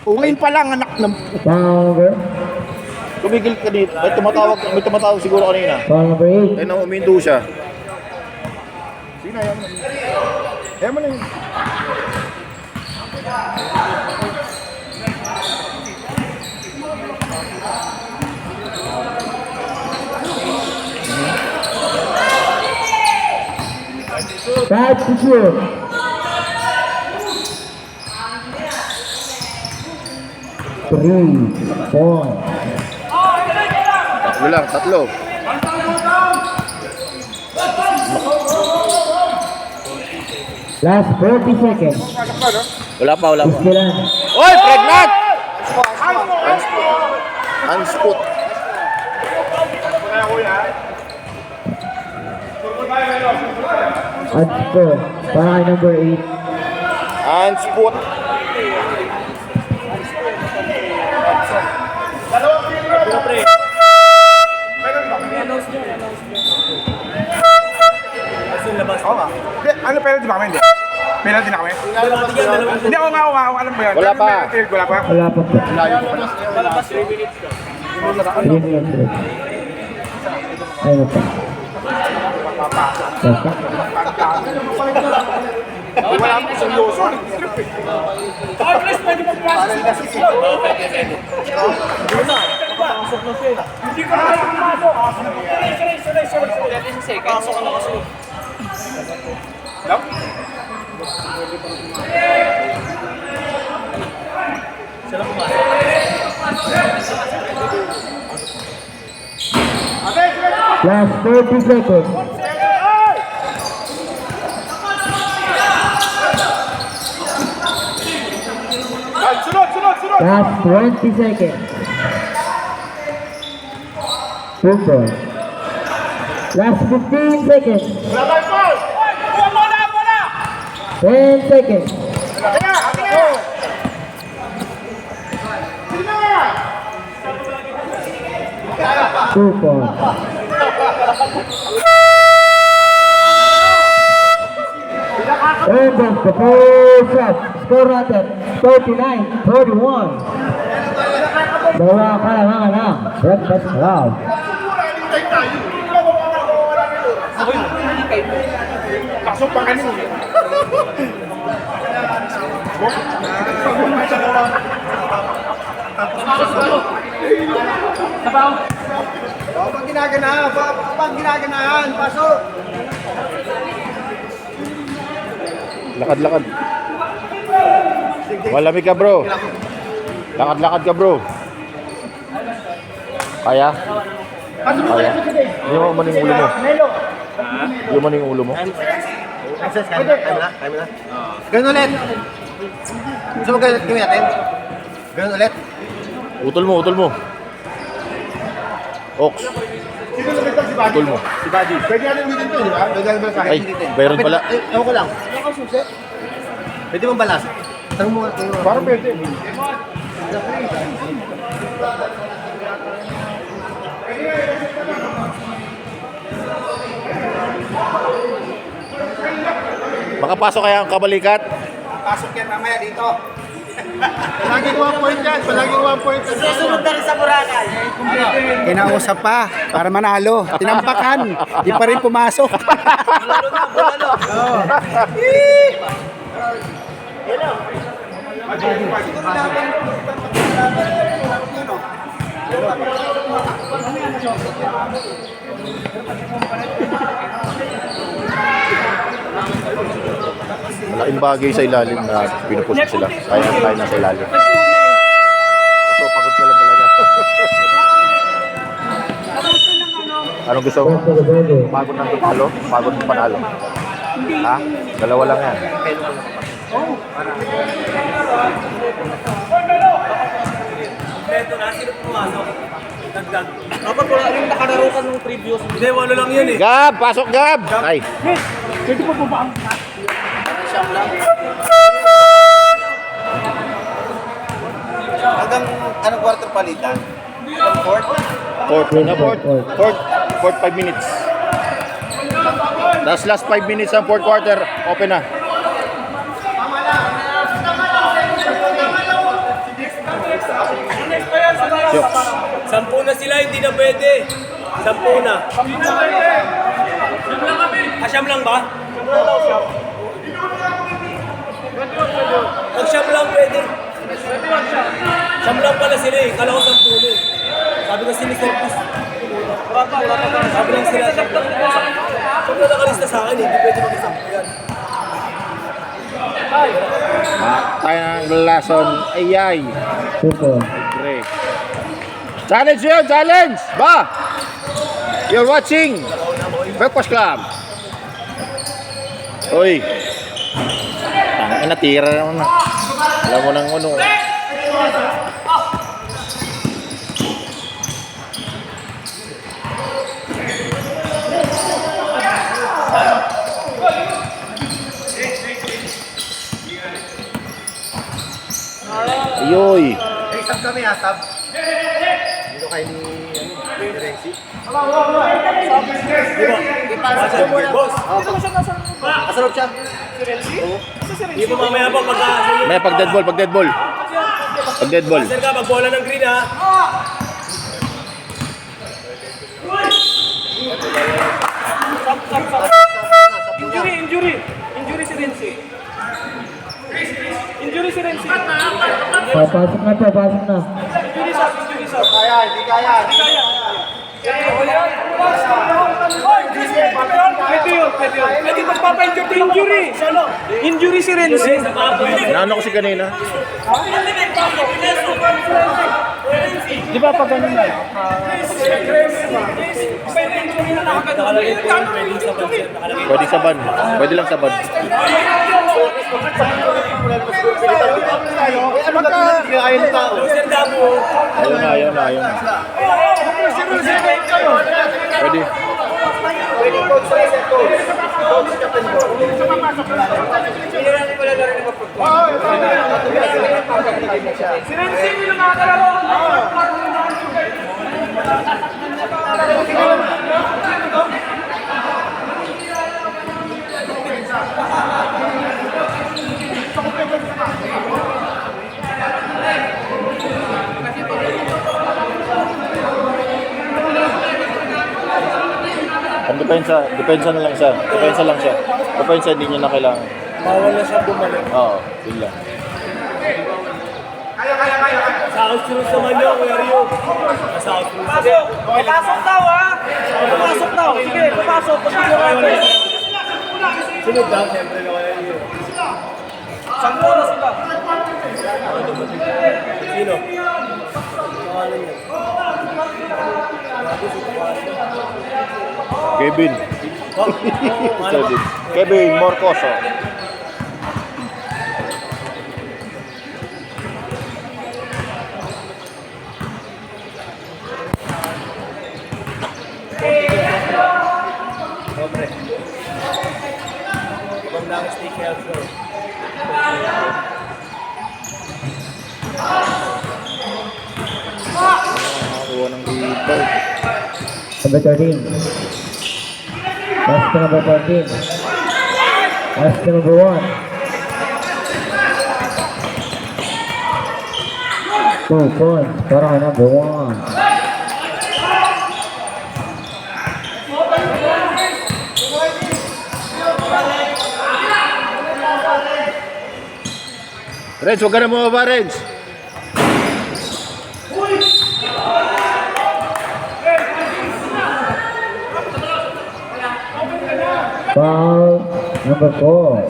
Ngayon pa lang, anak ng... Foul number. Tumigil ka dito. May tumatawag siguro kanina. Foul number 8. Eh, nang uminto siya. Sige na, yaman na. Yaman na yun. Five to shoot. Three point. Tatlo lang, tatlo. Last 40 seconds. Wala pa. Iskilan. Oy, pregnant! Unspot. At score. Para kay number 8. Unspot. Oo nga. Ano penalty ba kami? Hindi. Penalty na kami? Hindi, ako nga. Alam mo yan. Wala pa. Wala pa. Wala pa po. Palabas 3 minutes ka. 3 minutes left. Ayun pa. Basta. Wala pa seryoso. Please, pwede mo pumasok. Nakapasok na siya. Hindi ko na pumasok. Sorry. Pasok ka na kasi. Sila pumasok. Last 30 seconds. Sunod! Last 20 seconds. 2 points. Last 15 seconds. 10 seconds. 2 points. And the first shot. Score natin 39-41. Dalawa kalamangan na. Breakfast round. Pasok pa kanina. Pag ginaganahan, pasok. Lakad-lakad. Malamig ka, bro. Lakad-lakad ka, bro. Kaya? Kaya? Yung maning ulo mo. Yung maning ulo mo. Ganun ulit. Gusto mo ganun gawin natin? Ganun ulit. Utol mo. Ox. Utol mo. Si Buddy. Pwede natin ulitin to, di ba? Pwede natin ba sa Ay, bayron pala. Ewan ko lang. Ewan ko susi. Pwede mong balas. Tanong mo nga. Parang pwede. Makapasok kaya ang kabalikat? Pasok yan mamaya dito. Palaging 1 point yan. Palaging 1 point. Susunod na rin sa Boracay. Kinausap pa para manalo. Tinampakan. Di pa rin pumasok. Bulalo. Malaking bagay sa ilalim na pinupush sila. Kaya na sa ilalim. So, pagod ka lang talaga. Anong gusto mo? Pagod ng talo? Pagod ng panalo? Ha? Dalawa lang yan. Ito na, sino pumasok? Dagdag. Kapag wala yung nakalaro ka nung previous. Hindi, wala lang yun eh. Gab! Pasok, Gab! Ay! Pwede pa ba ang Hanggang anong quarter palitan? Fourth? Fourth 5 minutes. Tapos last 5 minutes ang fourth quarter, open na. Jokes. 10 na sila, hindi na pwede. 10 na. Asyam lang ba? Pag siyam lang pwede. Siyam lang pala sila eh. Kala ko 10 eh. Sabi kasi ni Corpus. Sabi lang sila. Pag wala nakalista sa akin, hindi pwede mag-10 yan. Tayo ng lason. Ayay. 2 points. Pre. Challenge yun! Challenge! Ba! You're watching Breakfast Club. Uy. Tangin na, tira naman na. Alam mo nang ano. Ayoy. Sab kami ha, sab. Dito kayo ni Renzi. Boss, Kasalot siya. hindi mo mamaya pa pag-aasin. May pag dead ball, pag dead ball. Pag dead ball. Master ka, magbola ng green ha. Injury si Renzi. Injury si Renzi. Pasok na to, pasok na. Injury sa. Kaya, hindi kaya. Pwede yun. Pwede magpapa-injury. Injury si Renzi. Naano ko si kanina? Di ba pag ganun na? Pwede sa ban. Pwede lang sa ban. Ano ka? Ayaw ng tao. Ayaw na. Pwede. Si Renzi yung nakakalaro. Ang depensa na lang siya. Depensa hindi niya na kailangan. Bawal na siya bumalik. Oo, yun lang. Sa outros naman yun, Kuya Rio. Sa outros. Papasok daw ha. Papasok daw. Sige, papasok. Sunod lang, siyempre na Kuya Rio. Sampo na sila. Sino? Pangalan niya. Kevin. Ano? Kevin Morcoso. Pobre. Ibang lang steak health show. Nakakuha ng dito. Number 13. Pass to number 14. Pass to number 1. 2 points para kay number 1. Renz, huwag ka na bumaba, Renz. Foul number 4.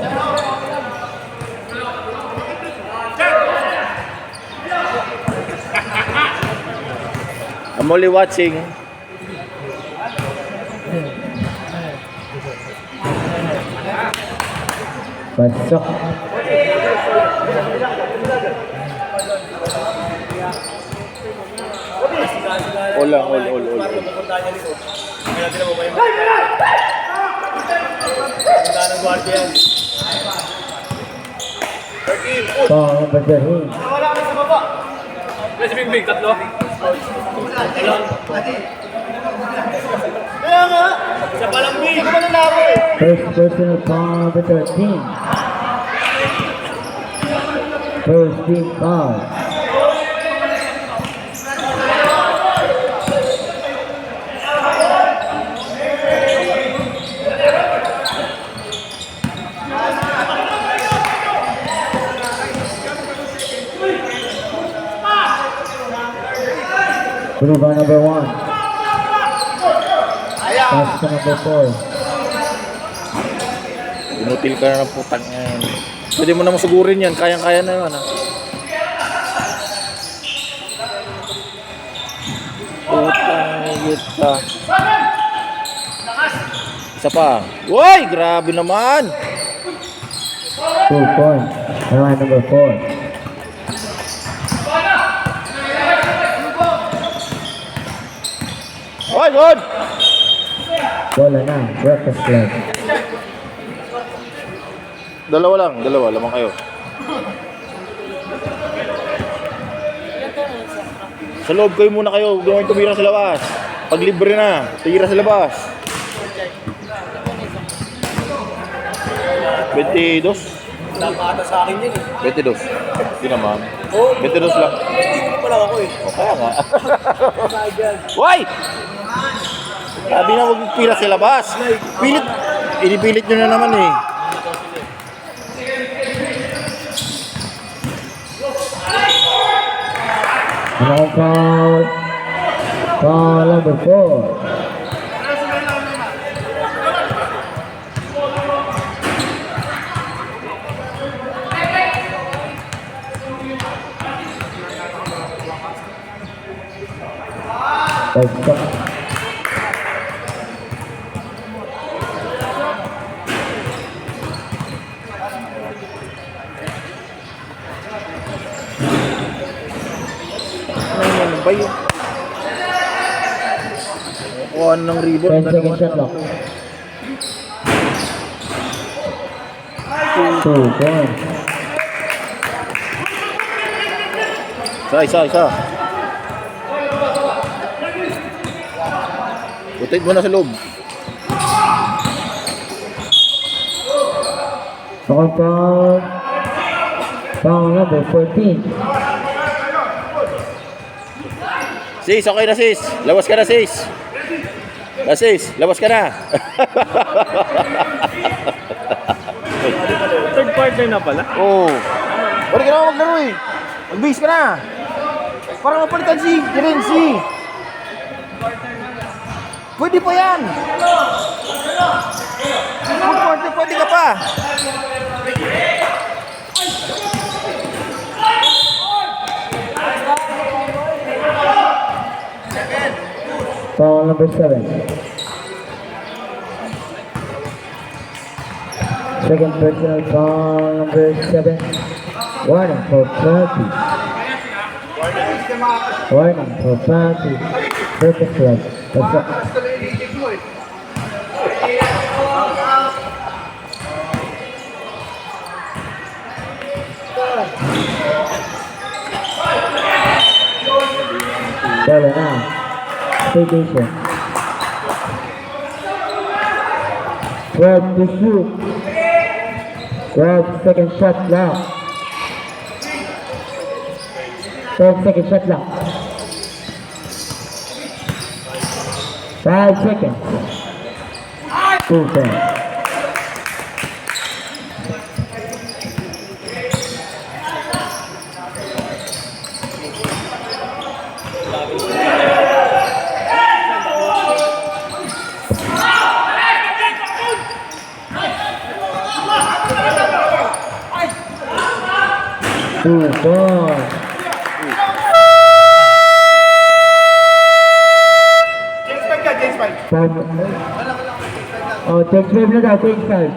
I'm only watching. Pasok. All lang. Pupunta niya likod. Kaya natin mo ba yung... Punta ng guardia yan. Foul number 13. Si Bingbing, tatlo. Kaya nga. Siya palang Hindi big. ko mananalo eh. First personal foul number 13. First team foul. Blue by number 1. Pass to number 4. Inutil ka na ng putang yan. Pwede mo naman sugurin yan. Kayang-kaya na yun. Putang higit ka. Isa pa. Uy! Grabe naman! 2 points. Line number 4. Uy! Good! Bola na. Breakfast club. Dalawa lang. Dalawa. Lamang kayo. Sa loob kayo muna kayo. Huwag naman tumira sa labas. Pag libre na, tira sa labas. 22. Nakakata sa akin yun eh. 22. Hindi naman. Oo. 22 lang. Hindi pa lang ako eh. O kaya nga. Uy! Sabi na huwag pira sa labas. Pilit. Inipilit nyo na naman eh. Now foul. Foul number 4. Stop. Ano ba yun? Kuhaan ng ribbon. 10 seconds shot clock. 2 points. Isa. Rotate mo na sa loob. Second foul. Foul number 14. Sis, okay na sis. Lawas ka na sis. Sis, lawas ka na. Third quarter na pala. Oo. Pwede ka na maglaro eh. Mag-base ka na. Para mapalitan si Renzi. Pwede pa yan. Pwede ka pa. Foul number 7. Second personal foul number 7. Warning for penalty. Warning for penalty. Purpose club. That's up. Bola na. Stay patient. 12 to shoot. 12 second shot clock. 12 second shot clock. 5 seconds. 2 points. Two points. James 5. Oh, take 5 na daw, take 5.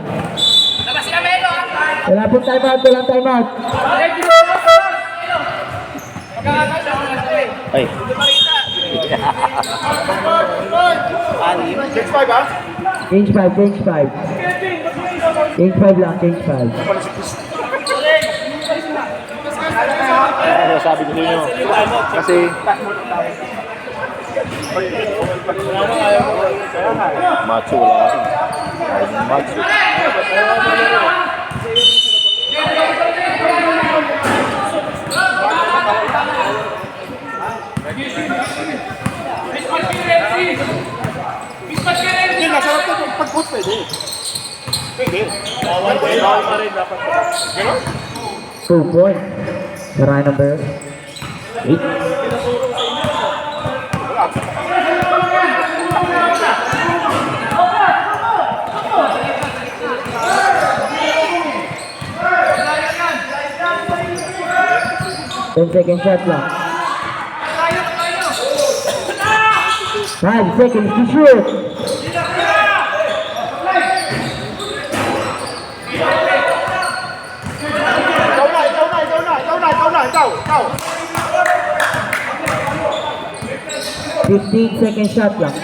Wala pong time out, walang time out. Ay. James 5 ha? Change 5, change 5. Change 5 lang, change 5. Ano sabi ko sa inyo? Kasi macho wala kasi. Macho. Hindi, nasarap ko pag-put pwede. Pwede. Bawal pa rin dapat. Gano'n? 2 points. Try number 8. 10-second shot clock. 5 seconds to shoot. Ikaw. 15-second shot clock.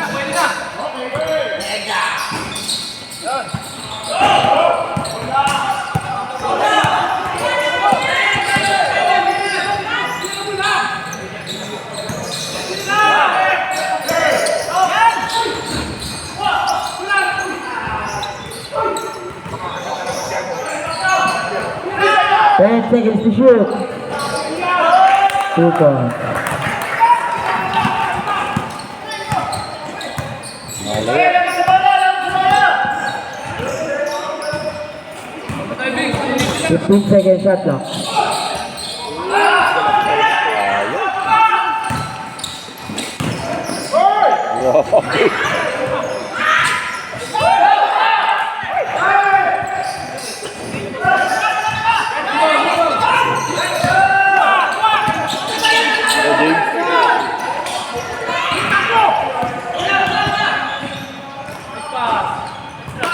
Ten seconds to shoot. 2 points. Mali. 15-second shot clock.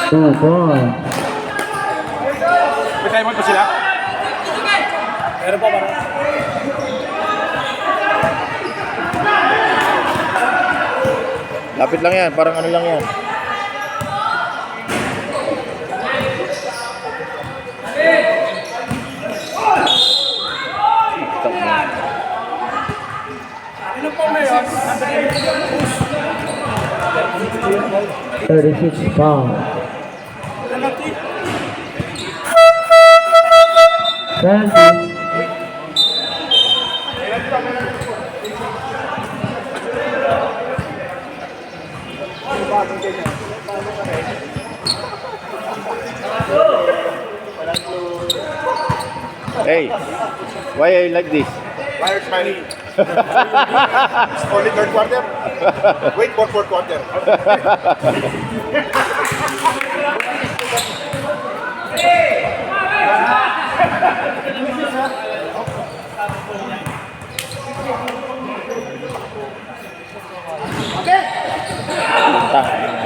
Two points. May timeout pa sila? Meron pa parang. Lapit lang yan, parang ano lang yan. Ilan po ngayon? 36 pounds. 20. Hey, why are you like this? Why are you smiling? It's only third quarter. Wait for fourth quarter.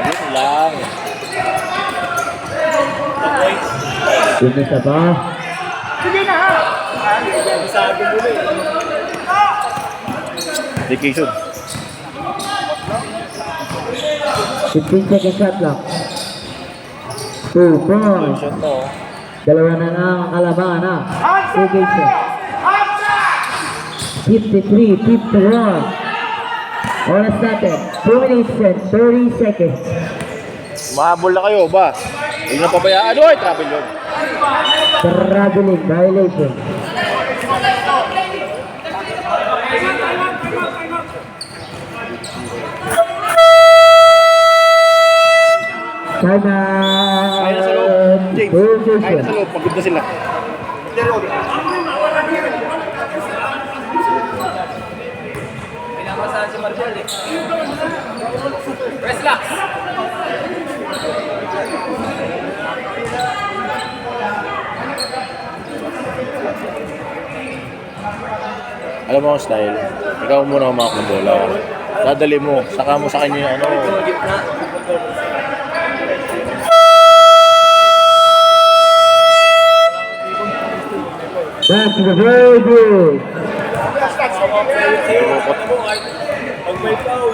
Yun lang. Ini sa ba? Vacation. 15-second shot clock. 2 points. Shot mo. Dalawa na ang Alabama. Segation. 53-51. Oras natin. 2 minutes and 30 seconds. Mahabol na kayo ba? Huwag na pabayaan. Oy, travel yun. Traveling violation. Time Kaya na sa loob. out. James, Position. kaya na sa loob. Pagod na sila. Pinamasahan si Marcial eh. Press locks. Alam mo ang style. Ikaw muna umak ng bola. Dadali mo. Saka mo sa kanya yung ano. Back to the very good. Pag may foul,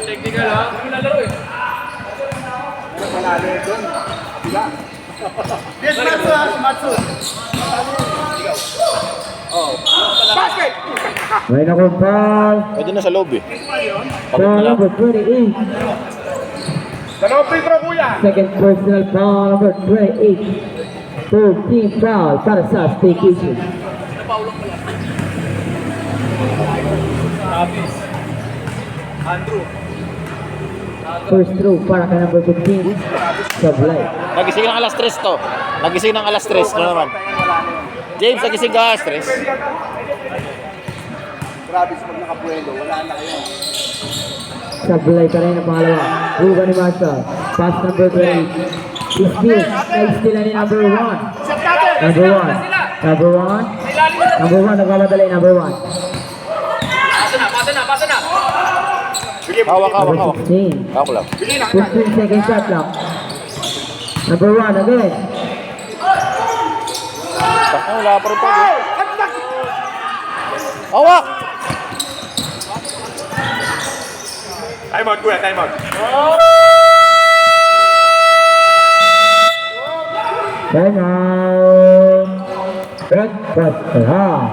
technical ha? Hindi lalaro eh. Basket! May nakong foul. Pwede na sa loob eh. Pagod Foul na lang. number 28. Dalawang free throw, kuya. Second personal foul number 28. Third team foul para sa staycation. Travis. Andrew. First throw para kay number 15. Sablay. Nagising ng alas 3 to. Nagising ng alas 3 na naman. James, nagising ka alas 3. Grabe, pag nakapuelo, wala na kayo. Sablay pa rin ang pangalawa. Ruben ni Marshall. Pass number 20. Steal. Na-steal ni number 1. Number 1. Number 1. Number 1. Nagmamadali number 1. Hawak. Number 16. Hawak lang. 15 second shot lang. Number 1 again. Wala pa rin pa. Hawak! Time out, kuya, time out. Time out. Breakfast time.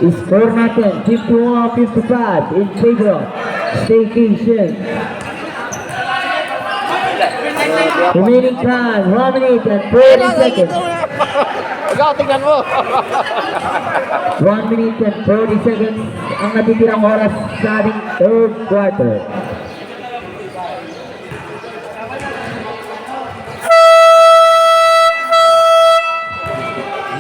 Score natin 51-55 in favor of Staycation. Remaining time 1 minute and 40 seconds. Ikaw, tingnan mo. 1 minute and 40 seconds ang natitirang oras sa ating third quarter.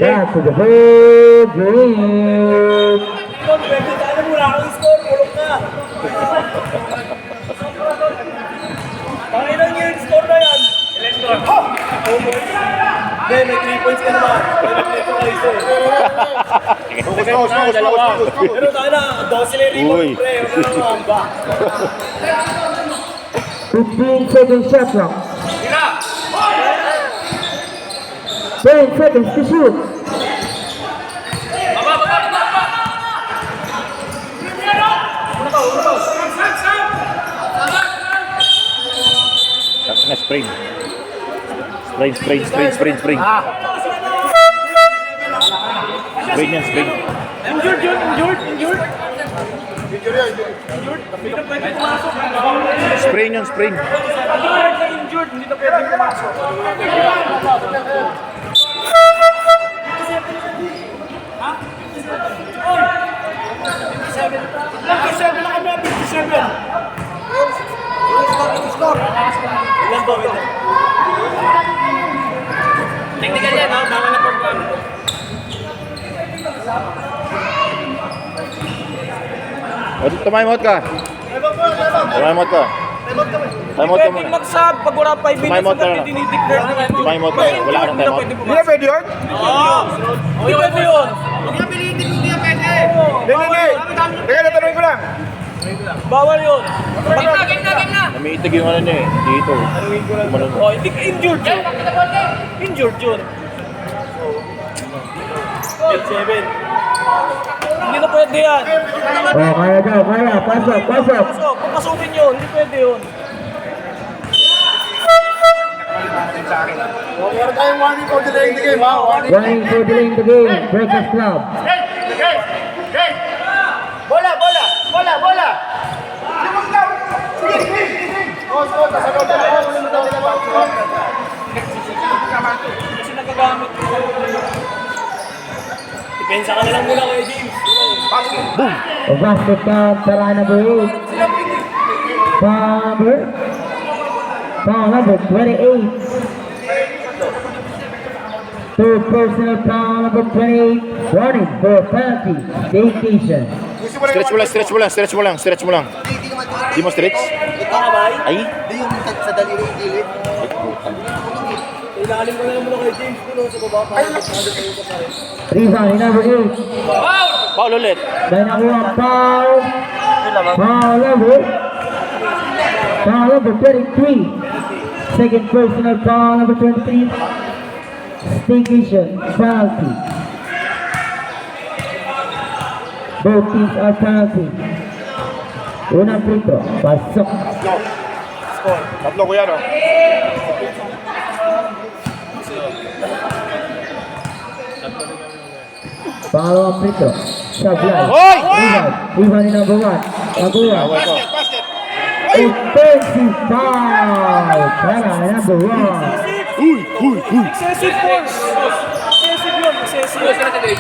Back to the third game. Pwede tayo mula akong score, ulok ka. Pangilang yung score na yan. Hindi, may 3 points ka naman. May 3 points ka Pero tayo na, 12 na yung Uy. rebound, pre. Wala nang mahamba. 15 seconds shot clock. 10 seconds to shoot. Na spring. Spring. Spring yan, spring. Injured. Spring yan, spring. Injured, hindi na pwedeng pumasok. Ilan ba, wait lang. Technical yan, ha? Baka na pag-plan. O, tumaymot ka. Tumaymot ka. Timeout ka Pwedeng muna. mag-sub pag wala 5 minutes Timeout ka na na. dinideclare na ito. Timeout ka. Wala ka ng timeout. Hindi na pwede yun? Hindi pwede yun. Hindi. Teka, natanong ko lang. Bawal yun. Namiitig yung ano niya eh. Dito. Tumalon. Oh, hindi ka injured yun. Injured yun. 8-7. Hindi na pwede yan. Oh, kaya daw, kaya. Pasok. Pasok, papasukin yun. Hindi pwede yun. Meron tayong warning for delaying the game, ha? Warning for delaying the game. Breakfast Club. Bola! Kasi nagagamit. Depensa ka na lang muna kay James. A basket count para number 8. Foul number 28. Third personal foul number 28. Warning for penalty. Vacation. Stretch mo lang. Di mo stretch? Ay? Hindi yung sa daliri yung gilid. Ilalim ko na lang muna kay James. Puno sa baba. Para magkakadit ka pa rin. Rebound ni number 8. Paul ulit. Dahil nakuha foul. Foul number 23. Second personal foul number 23. Vacation. Penalty. Both teams are penalty. Unang free throw. Pasok. Tatlo ko yan, oh. Pangalawang free throw. Sablay. Hoy! Rebound ni number 1. Nakuha. Offensive foul. Para number 1. Excessive force. Excessive yun. Excessive.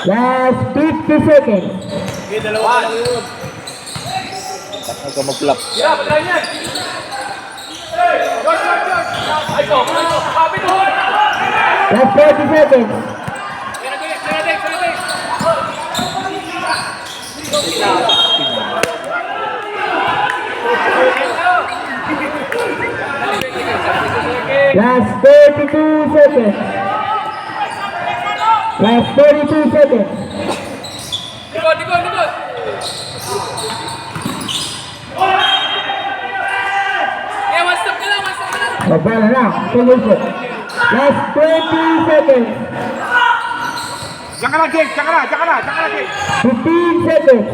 Last 50 seconds. Okay, dalawa lang yun. Huwag ka mag-flap. Last 30 seconds. Last 32 seconds. Last 32 seconds. Likod, likod, likod. Eh, one stop ka lang, one stop ka lang. Babala na. Solution. Last 20 seconds. Diyan ka na, Jake. Diyan ka na, diyan ka na, diyan ka na, Jake. 15 seconds.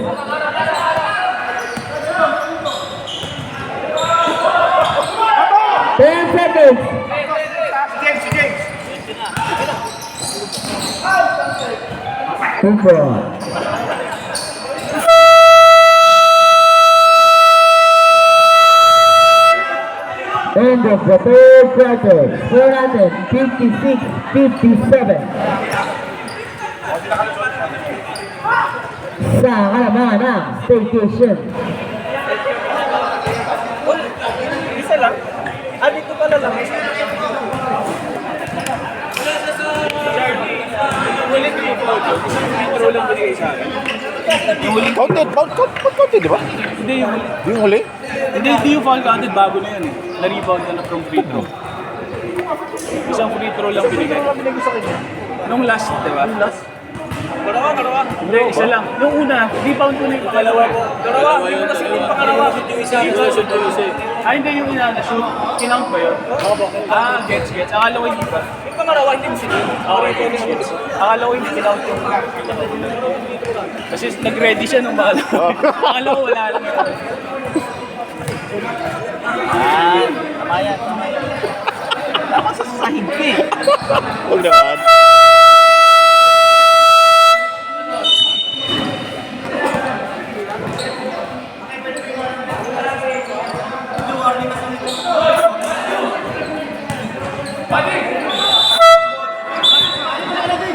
10 seconds. Si James, si James. Super. End of the third quarter. 456-57. Sa kalamangan ng staycation. Isa lang. Ah, dito pala lang. Counted, di ba? Hindi yung huli. Yung huli? Hindi yung foul counted, bago na yun eh. Na-rebound na from free throw. Isang free throw lang binigay. Nung last, di ba? Karawa. Hindi, isa lang. Yung una, rebound ko na yung pangalawa ko. Karawa, yung kasi yung pangalawa. Yung isa. Ah, hindi yung ina na shoot. Kinount ba yun? Ah, gets. Akala ko hindi pa. Yung pangalawa, hindi mo sige. Okay, gets. Akala ko hindi kinount yung kasi nag-ready siya nung pangalawa. Akala ko wala lang yun. Huwag naman.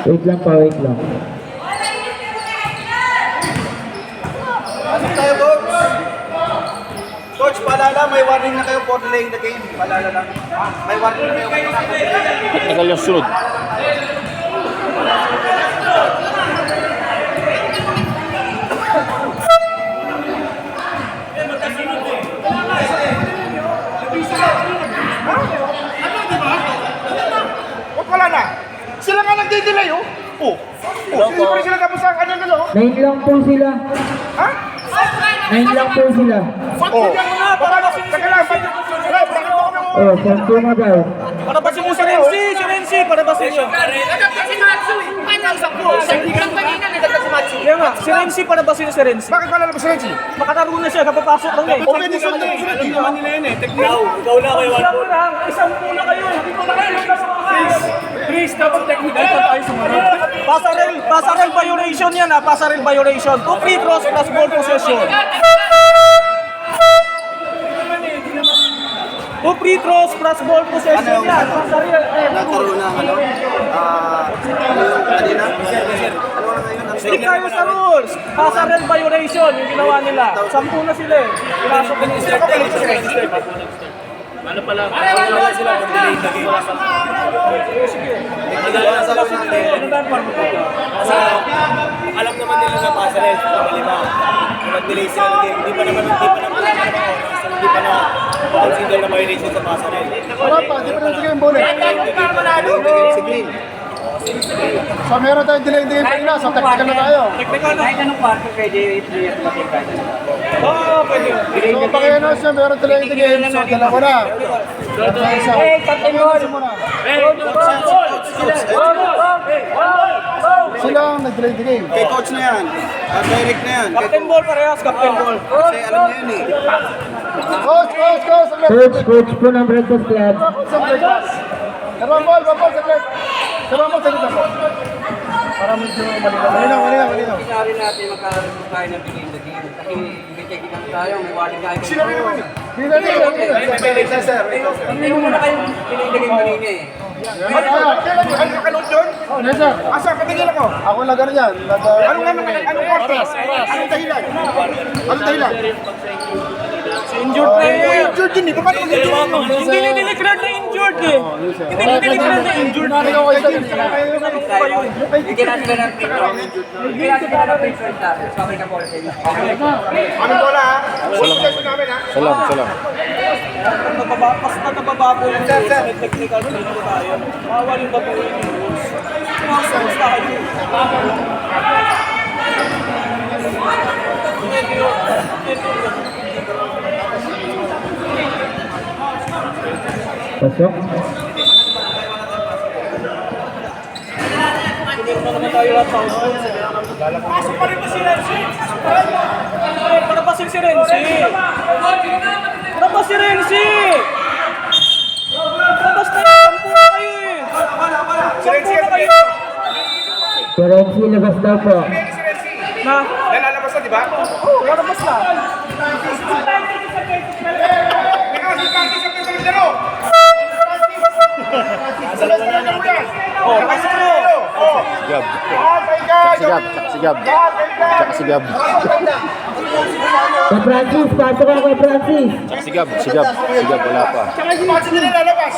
Wait lang pa, wait lang. Ano tayo, Coach? Coach, paalala, may warning na kayo for delaying the game. Paalala lang. May warning na kayo. Technical yung sunod. Ba't wala na? Sila nga nagdi-delay, oh. Oh. Hindi pa rin sila tapos ang kanyang galo. 9 lang po sila. Ha? 9 lang po sila. Oh. Paano? Teka lang, bakit mo kami Oh, sampu na daw. Para ba si Renzi? Para ba si inyo? Nagdagdag si Matsu. Ano ang sampu? Isang kanina nagdagdag si Matsu. Kaya nga, si Renzi, para ba si Renzi? Bakit wala na ba si Reggie? Makalaro na siya, kapapasok lang eh. O pwede siya na Alam naman nila yun eh. Ikaw na kayo. Isang lang, isang na kayo. Hindi ko na kayo. Chris, dapat technical pa tayo sumunod. Pasarel violation yan ha, pasarel violation. 2 free throws plus ball possession. 2 free throws plus ball possession yan. Pasarel. Nagkaroon ng ano? Kanina? Stick tayo sa rules. Pasarel violation yung ginawa nila. 10 na sila eh. Pinasok na nila. Ano pala? Wala sila kung delay na game. Sige. Ano ba ang form mo? Alam naman nila na pasarel sa malima. Kung nag-delay sila ng game, hindi pa na consider na violation sa pasarel. Wala pa, di pa rin sige yung bullet. Si Green. So meron tayong delay din kanina, so technical na tayo. Technical na. Kahit anong kwarto pwede i-play at matigay. Oo, pwede. So pag-announce siya, meron delay din game, so dalawa na. Hey, Captain Ball! Sila ang nag-delay din game. Kay coach na yan. Direct na yan. Captain Ball parehas, Captain Ball. Kasi alam niya yun eh. Coach! Coach po ng Breakfast Club. Sarang ball, saglit. Sarang ball, saglit ako. Para medyo malinaw. Sabi natin magkakaroon tayo ng bigay sa game. Kasi bigay lang tayo, may warning tayo. Sila rin naman. Hindi mo muna kayo pinigay kanina eh. Kailan yung kalot yun? Yes, sir. Asa, patigil ako. Ako lagar yan. Anong quarter? Anong dahilan? Injured player. Injured yun eh. Paano mag-injured yun? Hindi nila declare na injured. Mark eh. Hindi mo pinipilitan na injured. Bigyan natin sila ng free throw. Bigyan natin sila ng free throw natin. Sabay ka ball. Aming bola ha. Susunod namin ha. Salam, salam. Mas natababago yung technical play na tayo. Bawal yung babuhin yung rules. Sumasawas tayo. Pasok. Pasok pa rin ba si Renzi? Panapasin si Renzi! Panapas si Renzi! Panapas na yung 10 na kayo eh! 10 na kayo! Ferenzi, labas daw po. Na? Nalalabas na, di ba? Oo, lalabas na! Oh, pasok mo! Sigab. Oh my God! Sigab. Sigab. Tsaka sigab. Kay Francis, pasok ako kay Francis. Tsaka sigab. Sigab. Sigab. Wala pa. Bakit nila lalabas?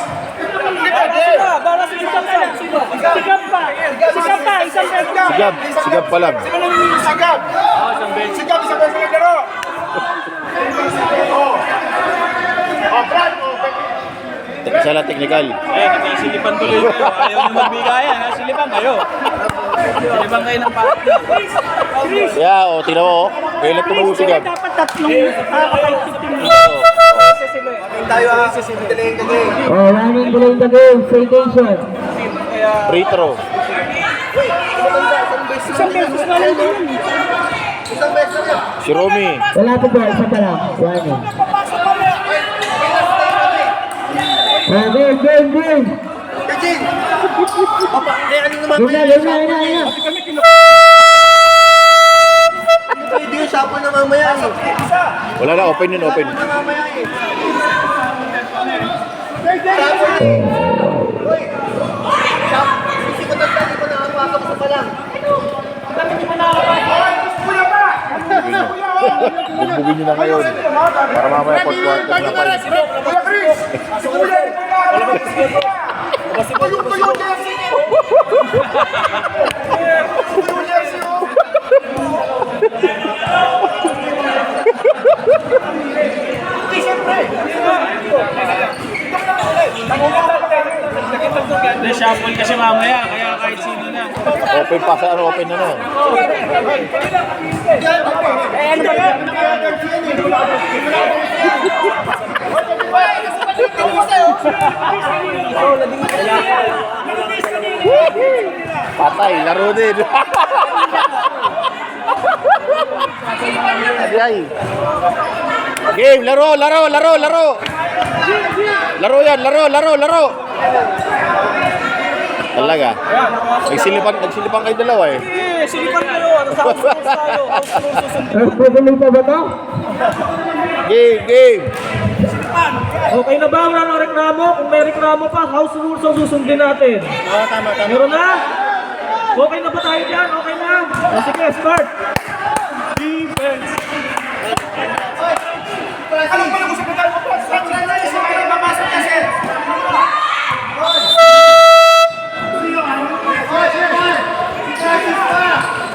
Sila! Bala si Samsam! Sigap pa! Sigap pa! Isang beses! Sigab. Sigab pa lang. Sino nanginginig sagab? Sigab, isang beses lang laro. Oh, Brad! Isa lang technical. Eh, nagsilipan tuloy kayo. Ayaw nyo magbigayan. Nasilipan kayo. Silipan kayo ng partner. Yeah, o, tingnan mo, o. Kailan tumayo sigab. Dapat tatlong Tayo ha. Delaying the game. Oh, running delay the game. Citation. Free throw. isang beses na lang din. Isang beses lang yan. Si Romy. Wala po po, isa pa lang. Running. Oh, game. Eugene! Papa, ano naman Yun na. Pwede yung shopper na mamaya eh. Wala na, open yun, open. Na mamaya eh. Hindi ko nakakapasok sa palang. Bugbugin nyo na ngayon. Para mamaya fourth quarter na kayo. Kuya Chris! Si Kuya, di ba na? Tuyo, Jesse! Tuyo, Jesse, oh! Hindi, siyempre! Hindi, shuffle kasi mamaya. Kaya kahit sino na. Open pa sa ano, open na na. Patay, laro din. Ay. Game, laro. Laro yan, laro. Talaga. Nagsilipan kayo dalawa eh. Eh, silipan kayo! Ano sa house rules tayo? House rules susunod. Patuloy pa ba ito? Game. Okay na ba? Wala nang reklamo? Kung may reklamo pa, house rules ang susundin natin. Tama. Meron na? Okay na ba tayo dyan? Okay na? O sige, start! Defense! Alam ko na kung sa pedal mo po. Stop na lang. Isa kayo papasok kasi.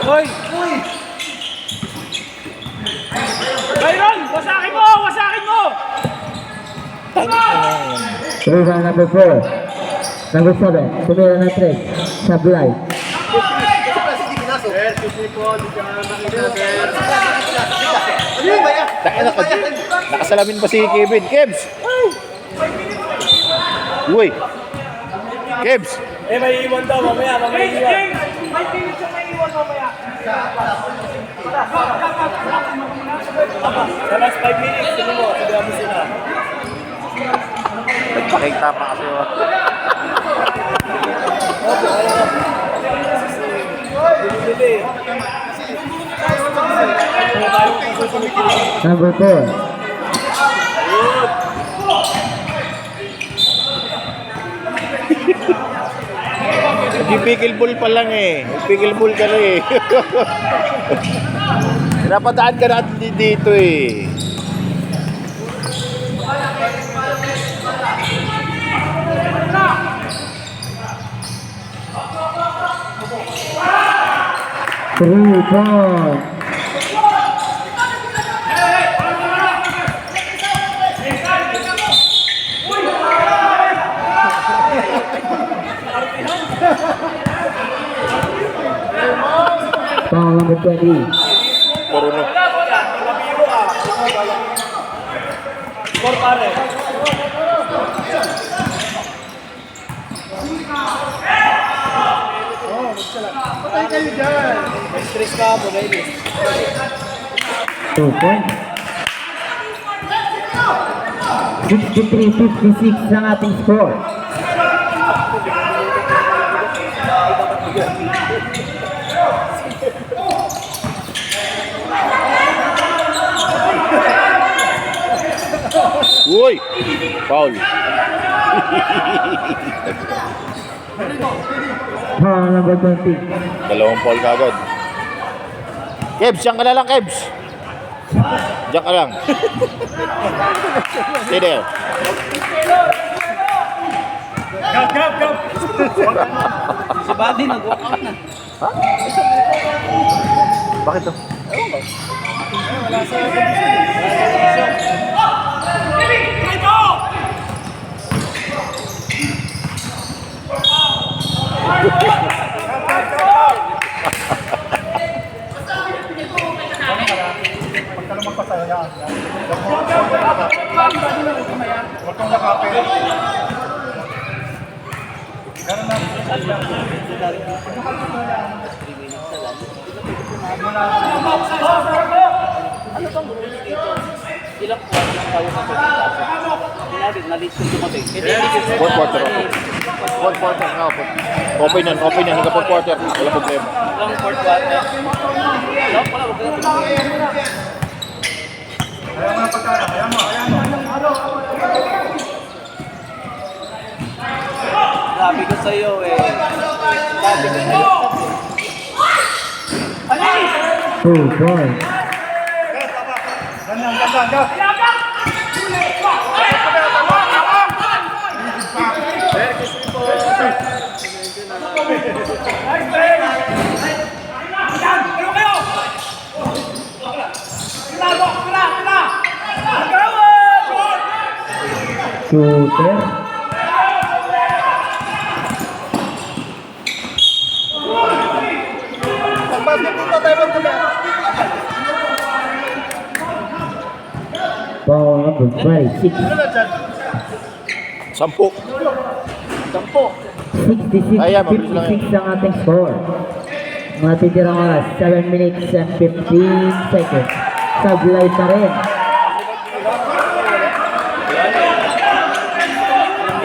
Hoy! Byron! Wasakin mo! Tumira number 4. Number 7. Tumira na 3. Sablay. Nakasalamin pa si Kevin. Kebs! Uy! Kebs! Eh, may iwan daw. Mamaya, may iwan. Sa last 5 minutes, sino mo? Sabihan mo sila. Nagpakita pa kasi yun. Dili. Number 4. Nag-pickleball pa lang eh. Pickleball ka na eh. Napadaan ka natin dito eh. 3-point. Foul number 20. Marunong. Score pare. Patay kayo dyan. Stress ka mo, Nailis. 2 points. 63-56 ang ating score. Uy! Foul. Foul number 20. Dalawang foul kagad. Kebs, diyan ka na lang, Kebs. Diyan ka lang. Stay there. Si Buddy nag-walk out na. Bakit to? Huwag kang yakapin. Ilang quarters tayo sa pagkakasya. Nalit ko tumating. Fourth quarter ako. Fourth quarter nga ako. Open yan. Hanggang fourth quarter. Wala problema. Ilang fourth quarter. Ilang pala, huwag ka na tumating. Kaya mo na pagkara. Kaya mo. Sabi ko sa'yo eh. Sabi ko sa'yo. 2 points. Ganyan. Shooter. Foul number 26. 10. 66-56 ang ating score. Matitirang oras, 7 minutes and 15 seconds. Sablay pa rin.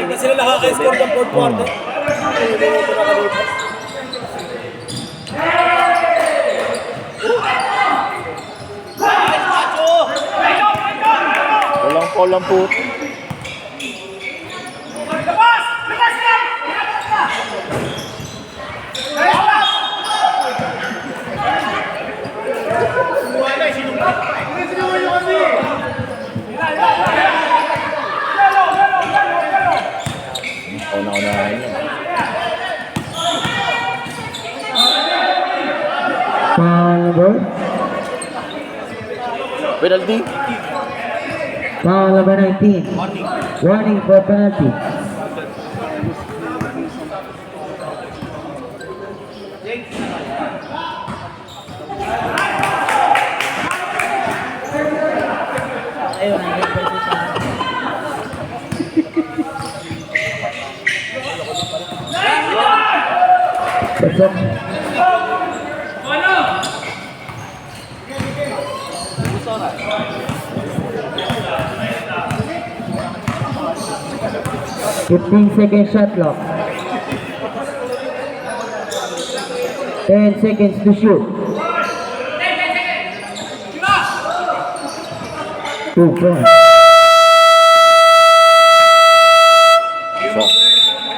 Hindi sila nakaka-score ng fourth quarter. Hindi ito nakalipas. Walang foul lang po. Una-unahan yun. Foul number. Penalty. Foul number 19. Warning for penalty. Pasok. Fifteen-second shot clock. 10 seconds to shoot. 2 points.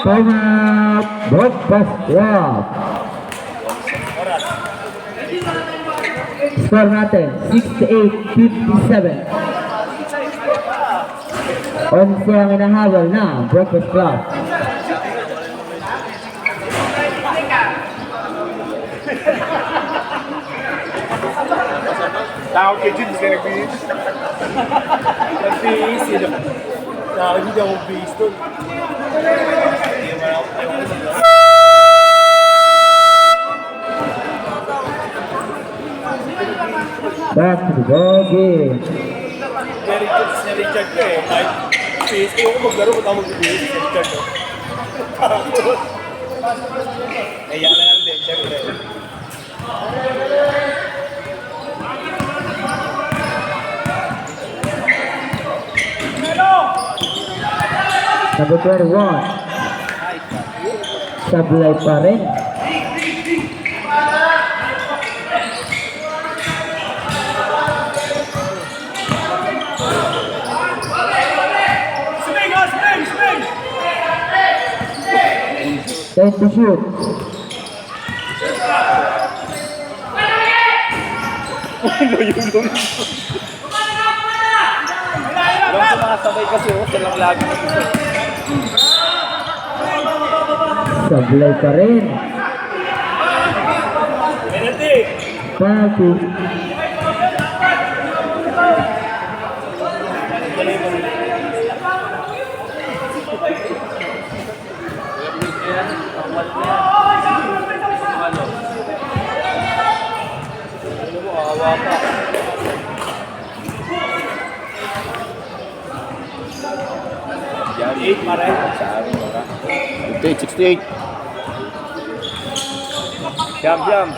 Time out. Broadcast off. Score natin 68-57. 11 ang inahabol na Breakfast Club. Tawag kay Jim, kasi nagbihis. Nagbihis sila. Hindi ako bihis doon. Back to the ball game. Very good si Richard ko eh. Kahit bihis ko ako maglaro, ba't ako magbihis si Richard ko? Kaya na lang din, syempre. Number 21. Sablay pa rin. Time to shoot. Yung sa mga sabay kasi, silang lagi mag-isa. Sablay pa rin. Penalty! Penalty. Yan, 8 pa rin. Sa amin, 68. Jump, jump.